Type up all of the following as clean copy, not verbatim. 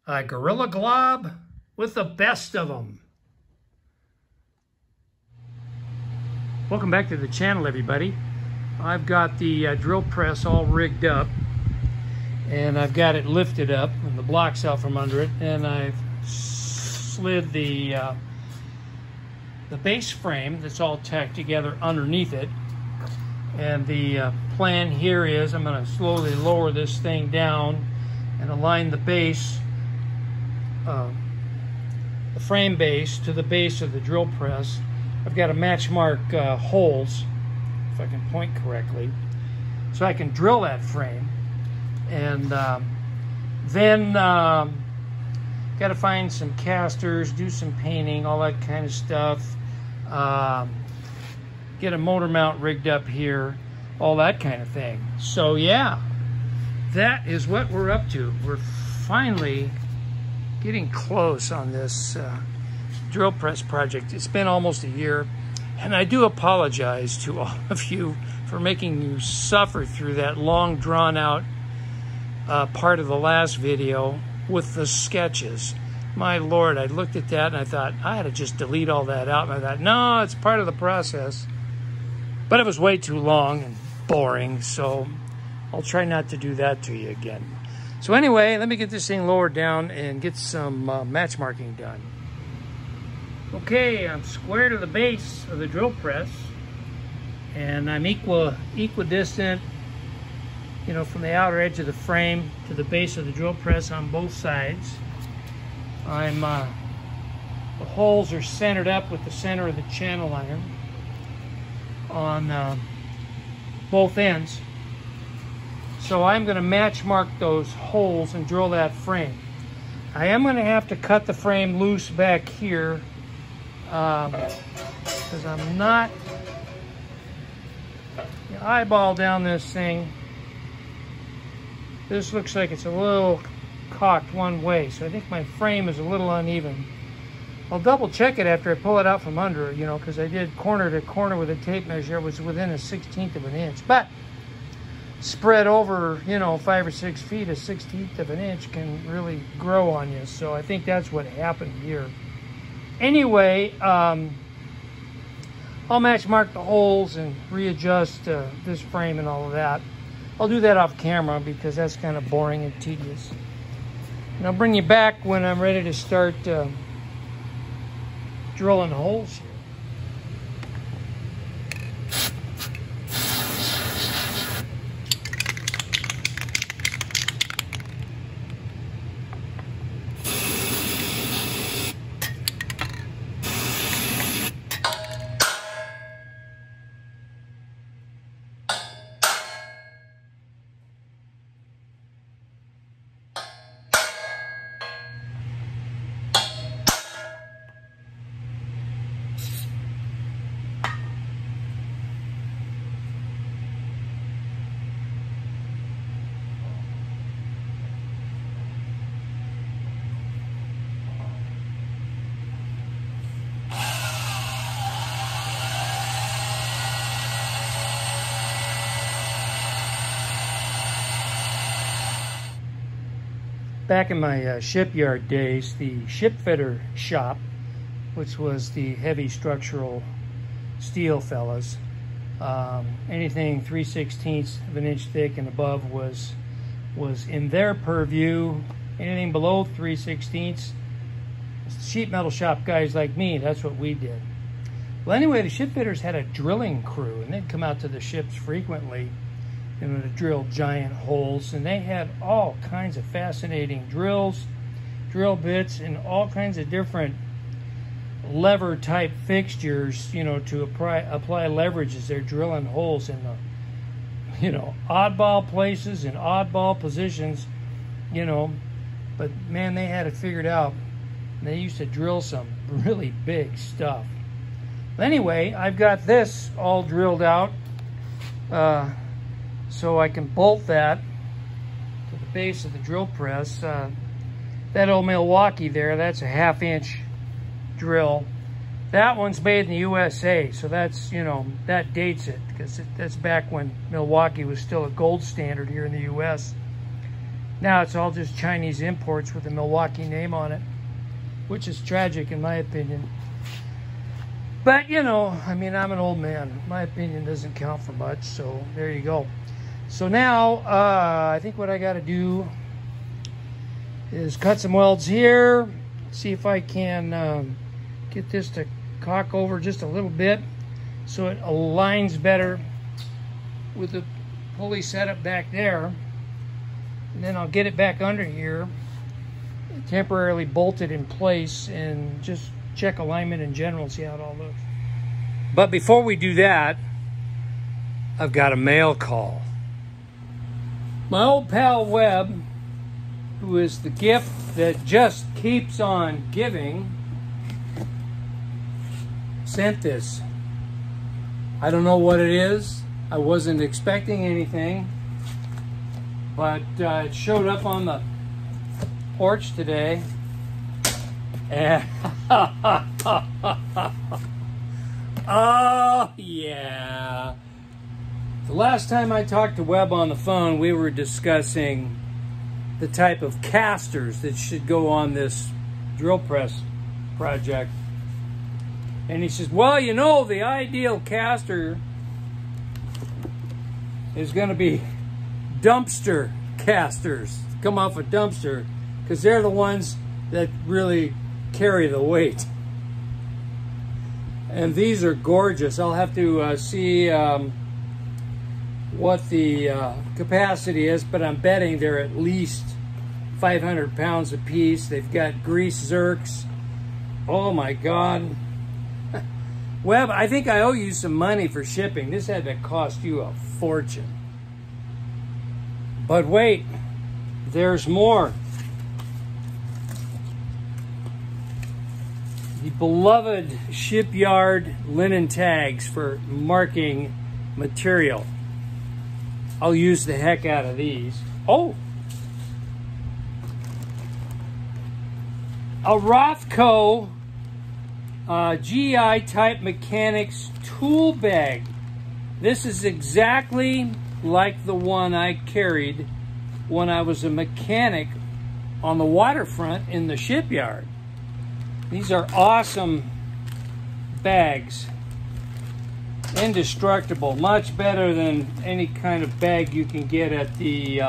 a Gorilla Glob with the best of them. Welcome back to the channel, everybody. I've got the drill press all rigged up, and I've got it lifted up and the blocks out from under it, and I've slid the base frame that's all tacked together underneath it. And the plan here is I'm going to slowly lower this thing down and align the base, the frame base, to the base of the drill press. I've got to match mark holes, if I can point correctly, so I can drill that frame. And then got to find some casters, do some painting, all that kind of stuff. Get a motor mount rigged up here, all that kind of thing. So yeah, that is what we're up to. We're finally getting close on this drill press project. It's been almost a year, and I do apologize to all of you for making you suffer through that long drawn out part of the last video with the sketches. My Lord, I looked at that and I thought I had to just delete all that out, and I thought, no, it's part of the process. But it was way too long and boring, so I'll try not to do that to you again. So anyway, let me get this thing lowered down and get some match marking done. Okay, I'm square to the base of the drill press, and I'm equidistant, you know, from the outer edge of the frame to the base of the drill press on both sides. The holes are centered up with the center of the channel iron on both ends. So I'm going to match mark those holes and drill that frame. I am going to have to cut the frame loose back here because I'm not, you eyeball down this thing. This looks like it's a little cocked one way, so I think my frame is a little uneven. I'll double check it after I pull it out from under, you know, because I did corner to corner with a tape measure. It was within 1/16 of an inch, but spread over, you know, 5 or 6 feet, 1/16 of an inch can really grow on you. So I think that's what happened here. Anyway, I'll match mark the holes and readjust this frame and all of that. I'll do that off camera because that's kind of boring and tedious. And I'll bring you back when I'm ready to start drilling holes here. Back in my shipyard days, the ship fitter shop, which was the heavy structural steel fellas, anything 3/16 of an inch thick and above was in their purview. Anything below 3/16, sheet metal shop guys like me, that's what we did. Well, anyway, the ship fitters had a drilling crew, and they'd come out to the ships frequently, you know, to drill giant holes, and they had all kinds of fascinating drills, drill bits, and all kinds of different lever type fixtures, you know, to apply leverage as they're drilling holes in the, you know, oddball places and oddball positions, you know, but man, they had it figured out. They used to drill some really big stuff. Anyway, I've got this all drilled out so I can bolt that to the base of the drill press. That old Milwaukee there, that's a 1/2 inch drill. That one's made in the USA, so that's, you know, that dates it, because that's back when Milwaukee was still a gold standard here in the US. Now it's all just Chinese imports with a Milwaukee name on it, which is tragic in my opinion. But, you know, I mean, I'm an old man. My opinion doesn't count for much, so there you go. So now, I think what I got to do is cut some welds here, see if I can get this to cock over just a little bit so it aligns better with the pulley setup back there. And then I'll get it back under here, temporarily bolt it in place, and just check alignment in general and see how it all looks. But before we do that, I've got a mail call. My old pal Webb, who is the gift that just keeps on giving, sent this. I don't know what it is. I wasn't expecting anything, but it showed up on the porch today. And oh yeah. The last time I talked to Webb on the phone, we were discussing the type of casters that should go on this drill press project. And he says, well, you know, the ideal caster is going to be dumpster casters. Come off a dumpster, because they're the ones that really carry the weight. And these are gorgeous. I'll have to see what the capacity is, but I'm betting they're at least 500 pounds a piece. They've got grease zerks. Oh my God. Webb, I think I owe you some money for shipping. This had to cost you a fortune. But wait, there's more. The beloved shipyard linen tags for marking material. I'll use the heck out of these. Oh! A Rothco GI type mechanics tool bag. This is exactly like the one I carried when I was a mechanic on the waterfront in the shipyard. These are awesome bags. Indestructible. Much better than any kind of bag you can get at the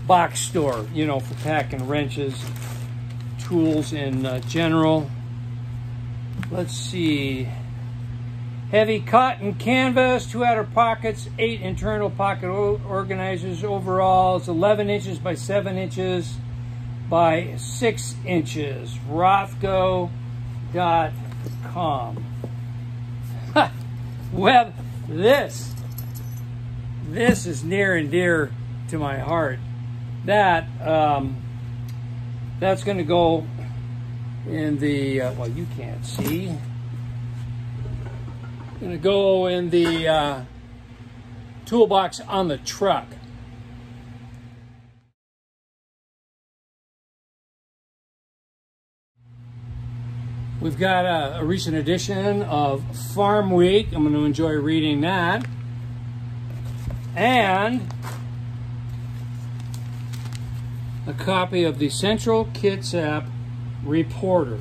box store, you know, for packing wrenches, tools in general. Let's see. Heavy cotton canvas, 2 outer pockets, 8 internal pocket organizers. Overall, it's 11 inches by 7 inches by 6 inches. Rothco.com. Webb, this is near and dear to my heart. That's going to go in the well, you can't see. Going to go in the toolbox on the truck. We've got a recent edition of Farm Week. I'm going to enjoy reading that. And a copy of the Central Kitsap Reporter.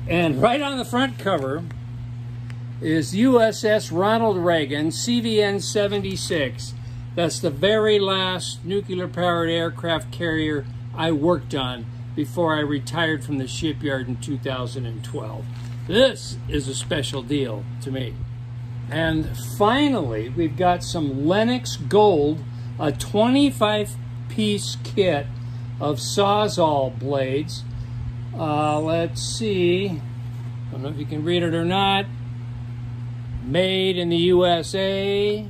And right on the front cover is USS Ronald Reagan CVN 76. That's the very last nuclear-powered aircraft carrier I worked on before I retired from the shipyard in 2012. This is a special deal to me. And finally, we've got some Lennox Gold, a 25-piece kit of Sawzall blades. Let's see. I don't know if you can read it or not. Made in the USA.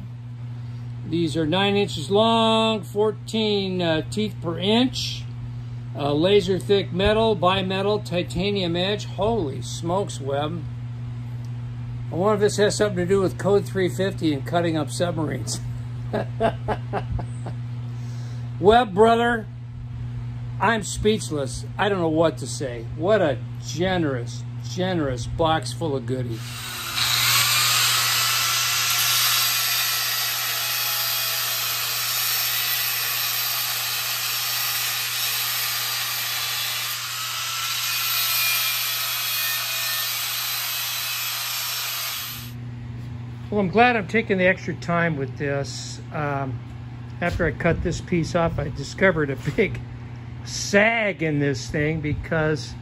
These are 9 inches long, 14 teeth per inch. Laser thick metal, bimetal, titanium edge. Holy smokes, Webb. I wonder if this has something to do with Code 350 and cutting up submarines. Webb, brother, I'm speechless. I don't know what to say. What a generous, generous box full of goodies. Well, I'm glad I'm taking the extra time with this. After I cut this piece off, I discovered a big sag in this thing because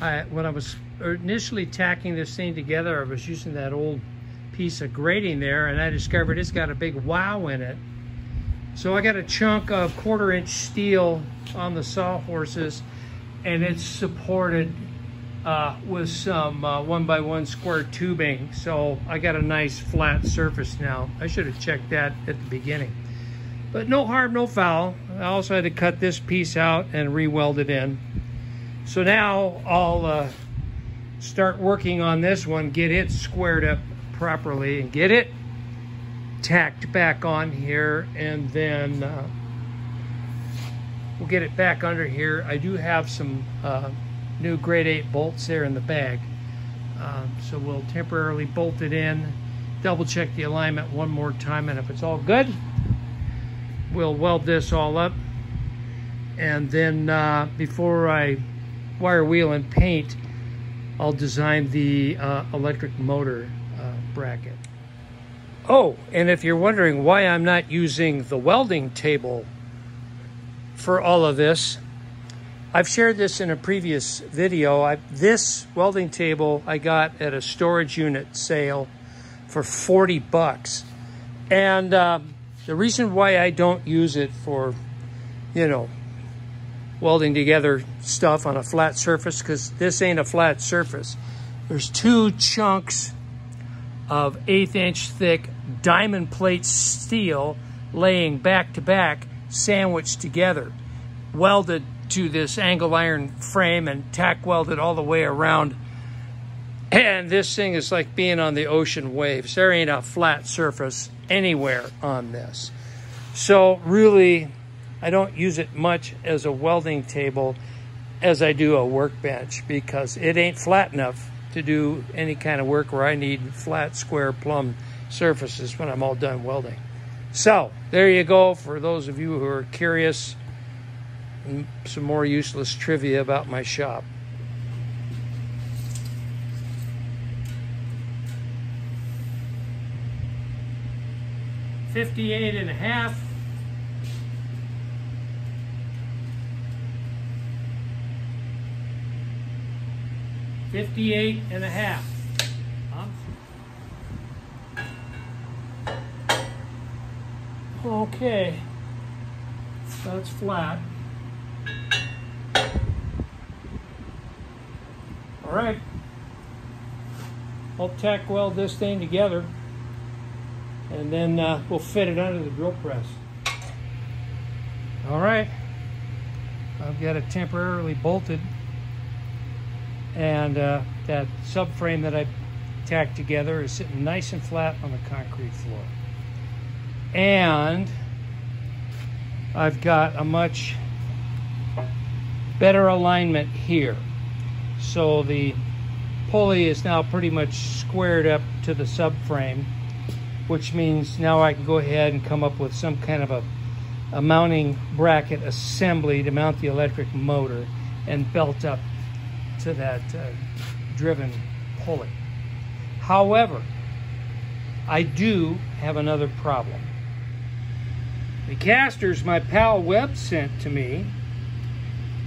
when I was initially tacking this thing together, I was using that old piece of grating there, and I discovered it's got a big wow in it. So I got a chunk of 1/4-inch steel on the sawhorses, and it's supported with some 1x1 square tubing. So I got a nice flat surface now. I should have checked that at the beginning. But no harm, no foul. I also had to cut this piece out and re-weld it in. So now I'll start working on this one, get it squared up properly, and get it tacked back on here, and then we'll get it back under here. I do have some new grade 8 bolts there in the bag, so we'll temporarily bolt it in, double check the alignment one more time, and if it's all good, we'll weld this all up. And then before I wire wheel and paint, I'll design the electric motor bracket. Oh, and if you're wondering why I'm not using the welding table for all of this, I've shared this in a previous video. This welding table I got at a storage unit sale for 40 bucks. And the reason why I don't use it for, you know, welding together stuff on a flat surface, because this ain't a flat surface. There's 2 chunks of 1/8-inch thick diamond plate steel laying back to back, sandwiched together, welded to this angle iron frame and tack welded all the way around. And this thing is like being on the ocean waves. There ain't a flat surface anywhere on this. So really, I don't use it much as a welding table as I do a workbench, because it ain't flat enough to do any kind of work where I need flat, square, plumb surfaces when I'm all done welding. So there you go, for those of you who are curious, some more useless trivia about my shop. $58.5. $58.5. Okay, that's flat. All right, I'll tack weld this thing together, and then we'll fit it under the drill press. All right, I've got it temporarily bolted, and that subframe that I tacked together is sitting nice and flat on the concrete floor. And I've got a much better alignment here. So the pulley is now pretty much squared up to the subframe, which means now I can go ahead and come up with some kind of a mounting bracket assembly to mount the electric motor and belt up to that driven pulley. However, I do have another problem. The casters my pal Webb sent to me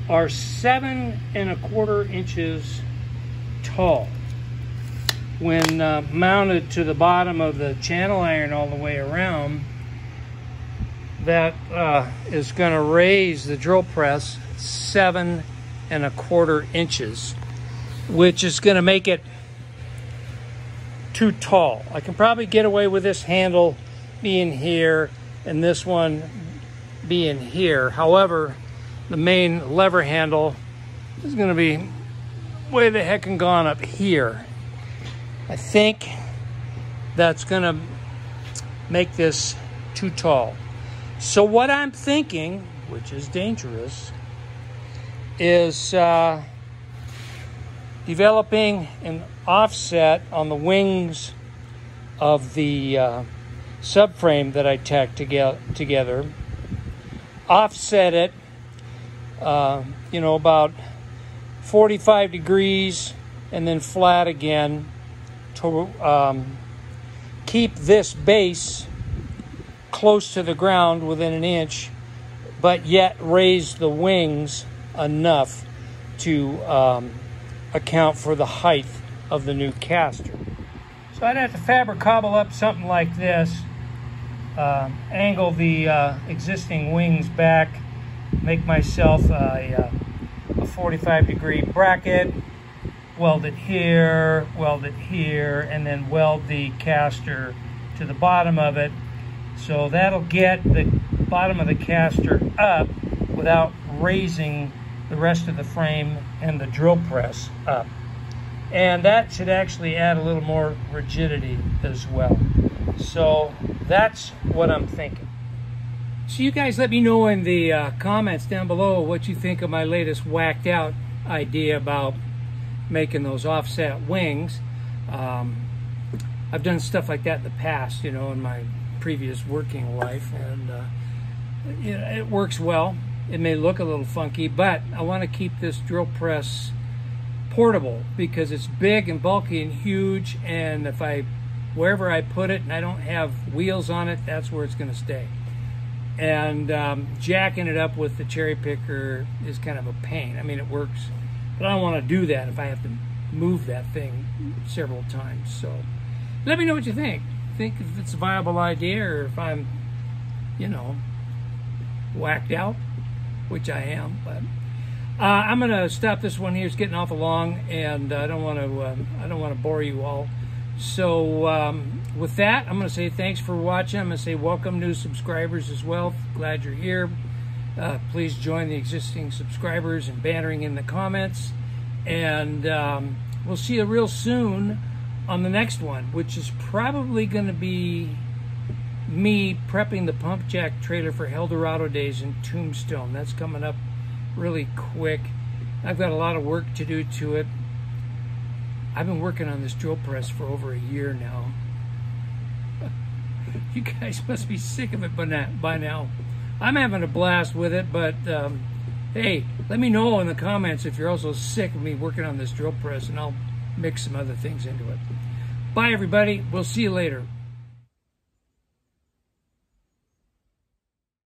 are 7 1/4 inches tall. When mounted to the bottom of the channel iron all the way around, that is going to raise the drill press 7 1/4 inches, which is going to make it too tall. I can probably get away with this handle being here and this one being here. However, the main lever handle is going to be way the heck and gone up here. I think that's going to make this too tall. So what I'm thinking, which is dangerous, is developing an offset on the wings of the subframe that I tacked together. Offset it, you know, about 45 degrees, and then flat again to keep this base close to the ground within an inch, but yet raise the wings enough to account for the height of the new caster. So I'd have to fabric cobble up something like this, angle the existing wings back, make myself a 45-degree bracket, weld it here, and then weld the caster to the bottom of it. So that'll get the bottom of the caster up without raising the rest of the frame and the drill press up. And that should actually add a little more rigidity as well. So that's what I'm thinking. So you guys let me know in the comments down below what you think of my latest whacked out idea about making those offset wings. I've done stuff like that in the past, you know, in my previous working life, and you know, it works well. It may look a little funky, but I want to keep this drill press portable because it's big and bulky and huge, and if wherever I put it and I don't have wheels on it, that's where it's going to stay. And jacking it up with the cherry picker is kind of a pain. I mean, it works, but I don't want to do that if I have to move that thing several times. So let me know what you think. Think if it's a viable idea, or if I'm, you know, whacked out, which I am. But I'm gonna stop this one here. It's getting awful long, and I don't want to bore you all. So with that, I'm gonna say thanks for watching. I'm gonna say welcome new subscribers as well. Glad you're here. Please join the existing subscribers and bantering in the comments, and we'll see you real soon on the next one, which is probably going to be me prepping the pump jack trailer for Eldorado Days in Tombstone. That's coming up really quick. I've got a lot of work to do to it. I've been working on this drill press for over a year now. You guys must be sick of it by now. I'm having a blast with it, but hey, let me know in the comments if you're also sick of me working on this drill press, and I'll mix some other things into it. Bye, everybody. We'll see you later.